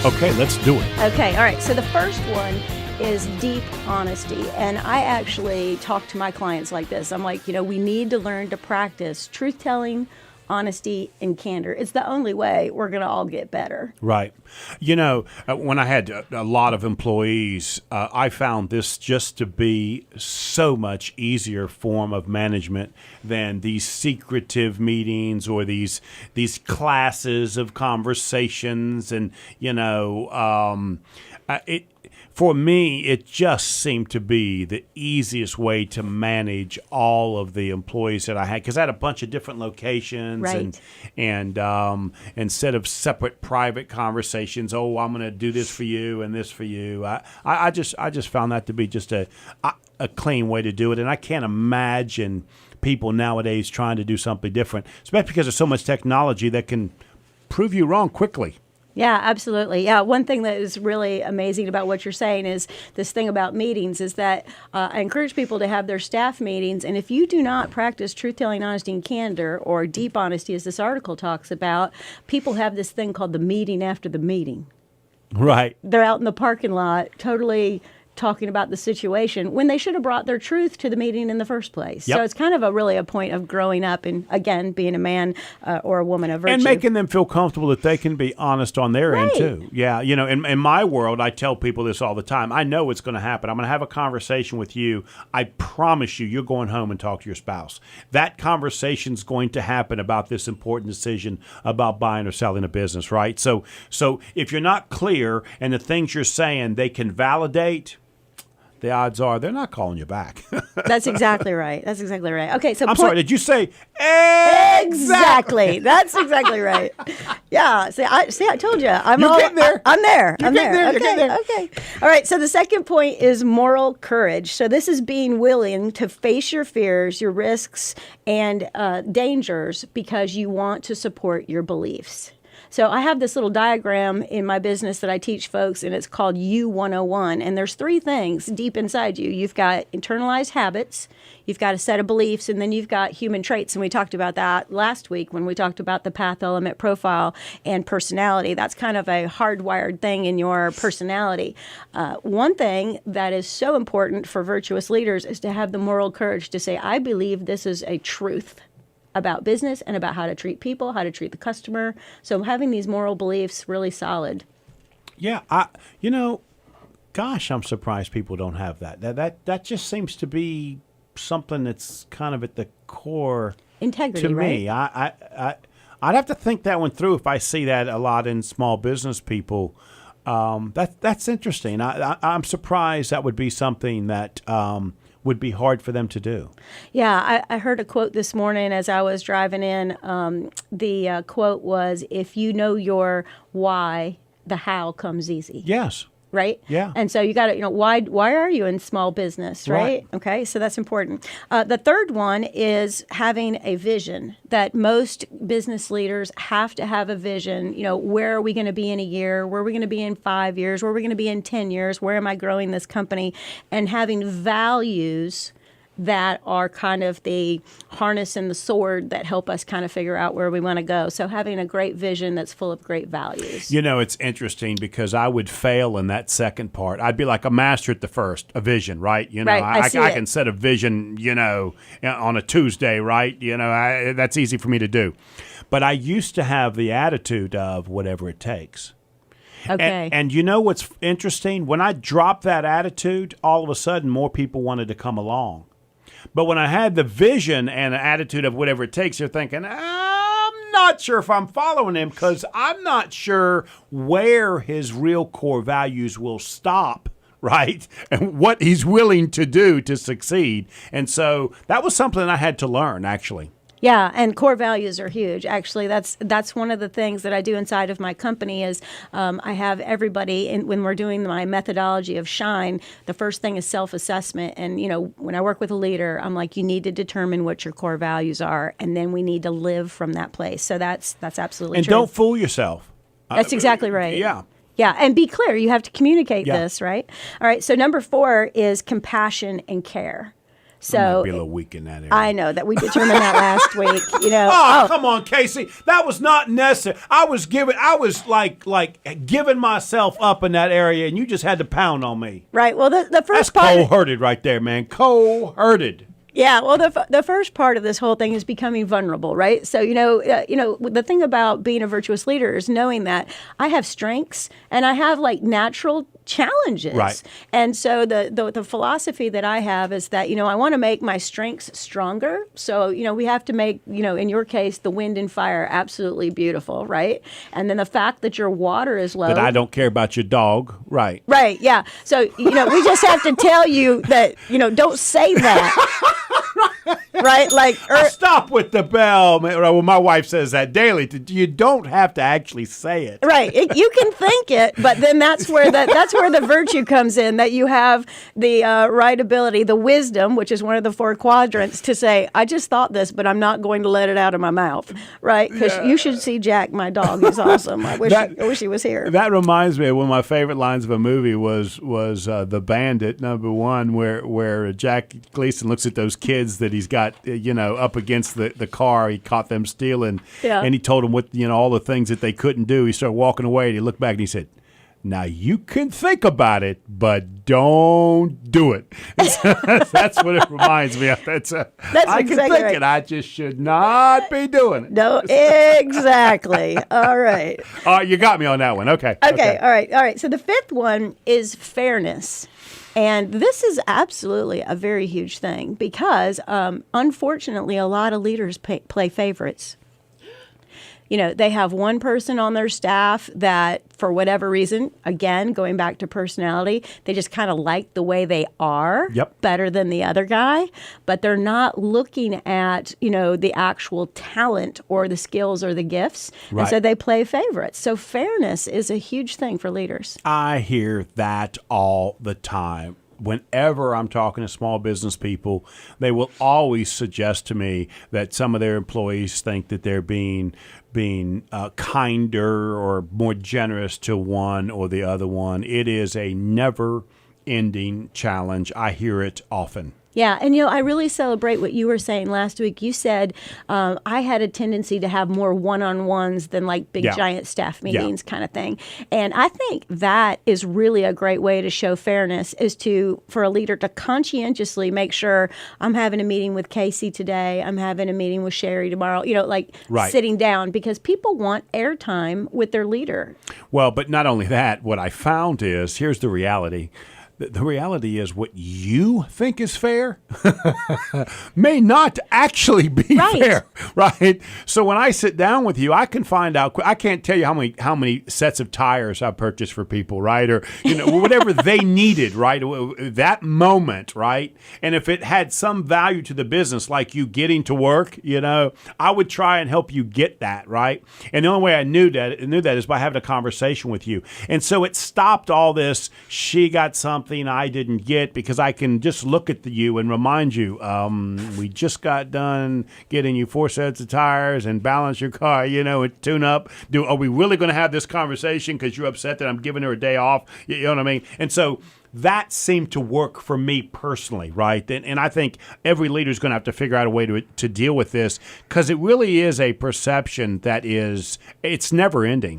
Okay, let's do it. Okay, all right. So the first one is deep honesty. And I actually talk to my clients like this. I'm like, we need to learn to practice truth-telling, honesty, and candor. It's the only way we're going to all get better. Right. When I had a lot of employees, I found this just to be so much easier form of management than these secretive meetings or these classes of conversations. And, for me, it just seemed to be the easiest way to manage all of the employees that I had, because I had a bunch of different locations, right. and instead of separate private conversations, oh, I'm going to do this for you and this for you. I just found that to be just a clean way to do it, and I can't imagine people nowadays trying to do something different, especially because there's so much technology that can prove you wrong quickly. Yeah, absolutely. Yeah, one thing that is really amazing about what you're saying is this thing about meetings is that I encourage people to have their staff meetings. And if you do not practice truth-telling, honesty, and candor, or deep honesty, as this article talks about, people have this thing called the meeting after the meeting. Right. They're out in the parking lot totally talking about the situation when they should have brought their truth to the meeting in the first place. Yep. So it's kind of really a point of growing up and, again, being a man or a woman of virtue. And making them feel comfortable that they can be honest on their end, Right. too. Yeah, in my world, I tell people this all the time. I know what's going to happen. I'm going to have a conversation with you. I promise you're going home and talk to your spouse. That conversation's going to happen about this important decision about buying or selling a business, right? So if you're not clear and the things you're saying they can validate, the odds are they're not calling you back. That's exactly right. That's exactly right. Okay, so I'm sorry, did you say exactly? That's exactly right. Yeah. I told you. You're getting there. I'm there. You're getting there. You're getting there. Okay. All right. So the second point is moral courage. So this is being willing to face your fears, your risks, and dangers because you want to support your beliefs. So I have this little diagram in my business that I teach folks, and it's called U101. And there's three things deep inside you. You've got internalized habits, you've got a set of beliefs, and then you've got human traits. And we talked about that last week when we talked about the path element profile and personality. That's kind of a hardwired thing in your personality. One thing that is so important for virtuous leaders is to have the moral courage to say, I believe this is a truth about business and about how to treat people, how to treat the customer. So having these moral beliefs really solid. Yeah, gosh, I'm surprised people don't have that. That just seems to be something that's kind of at the core integrity, to right? me. I'd have to think that one through if I see that a lot in small business people. That's interesting. I'm surprised that would be something that would be hard for them to do. Yeah, I heard a quote this morning as I was driving in. The quote was, if you know your why, the how comes easy. Yes. Right? Yeah. And so you got to, why are you in small business, right? Okay, so that's important. The third one is having a vision, that most business leaders have to have a vision. Where are we going to be in a year? Where are we going to be in 5 years? Where are we going to be in 10 years? Where am I growing this company? And having values that are kind of the harness and the sword that help us kind of figure out where we want to go. So having a great vision that's full of great values. It's interesting because I would fail in that second part. I'd be like a master at the first, a vision, right? Right, I can set a vision, on a Tuesday, right? That's easy for me to do. But I used to have the attitude of whatever it takes. Okay. And you know what's interesting? When I dropped that attitude, all of a sudden more people wanted to come along. But when I had the vision and an attitude of whatever it takes, you're thinking, I'm not sure if I'm following him because I'm not sure where his real core values will stop, right? And what he's willing to do to succeed. And so that was something I had to learn, actually. Yeah, and core values are huge. Actually, that's one of the things that I do inside of my company is I have everybody, when we're doing my methodology of SHINE, the first thing is self-assessment. And, when I work with a leader, I'm like, you need to determine what your core values are, and then we need to live from that place. So that's absolutely true. And don't fool yourself. That's exactly right. Yeah. Yeah, and be clear. You have to communicate Yeah. this, right? All right, so number 4 is compassion and care. So be a little weak in that area. I know that we determined that last week. Come on, Casey. That was not necessary. I was like giving myself up in that area, and you just had to pound on me. Right. Well, the That's first part. cold-hearted right there, man. Cold-hearted. Yeah, well, the first part of this whole thing is becoming vulnerable, right? So the thing about being a virtuous leader is knowing that I have strengths and I have like natural challenges, right? And so the philosophy that I have is that I want to make my strengths stronger. So we have to make in your case the wind and fire absolutely beautiful, right? And then the fact that your water is low. That I don't care about your dog, right? Right. Yeah. So we just have to tell you that don't say that. Right, like stop with the bell. Well, my wife says that daily. You don't have to actually say it. Right, you can think it, but then that's where the virtue comes in. That you have the right ability, the wisdom, which is one of the 4 quadrants, to say, "I just thought this, but I'm not going to let it out of my mouth." Right, because you should see Jack, my dog. He's awesome. I wish he was here. That reminds me of one of my favorite lines of a movie was The Bandit #1, where Jack Gleason looks at those kids that he's got up against the car. He caught them stealing, and he told them what all the things that they couldn't do. He started walking away, and he looked back and he said, "Now you can think about it, but don't do it." That's what it reminds me of. That's I can exactly think right. it. I just should not be doing it. No, exactly. All right. You got me on that one. Okay. Okay. All right. So the 5th one is fairness. And this is absolutely a very huge thing because, unfortunately, a lot of leaders play favorites. They have one person on their staff that, for whatever reason, again, going back to personality, they just kind of like the way they are better than the other guy, but they're not looking at, the actual talent or the skills or the gifts. Right. And so they play favorites. So fairness is a huge thing for leaders. I hear that all the time. Whenever I'm talking to small business people, they will always suggest to me that some of their employees think that they're being kinder or more generous to one or the other one. It is a never-ending challenge. I hear it often. Yeah, and I really celebrate what you were saying last week. You said I had a tendency to have more one-on-ones than like big giant staff meetings kind of thing. And I think that is really a great way to show fairness is for a leader to conscientiously make sure I'm having a meeting with Casey today, I'm having a meeting with Sherry tomorrow, sitting down because people want airtime with their leader. Well, but not only that, what I found is, here's the reality. The reality is what you think is fair may not actually be fair, right? So when I sit down with you, I can find out. I can't tell you how many sets of tires I purchased for people, right? Or whatever they needed, right? That moment, right? And if it had some value to the business, like you getting to work, I would try and help you get that, right? And the only way I knew that is by having a conversation with you. And so it stopped all this. She got something I didn't get because I can just look at you and remind you, we just got done getting you 4 sets of tires and balance your car, and tune up. Are we really going to have this conversation because you're upset that I'm giving her a day off? You know what I mean? And so that seemed to work for me personally, right? And I think every leader is going to have to figure out a way to deal with this because it really is a perception that it's never ending.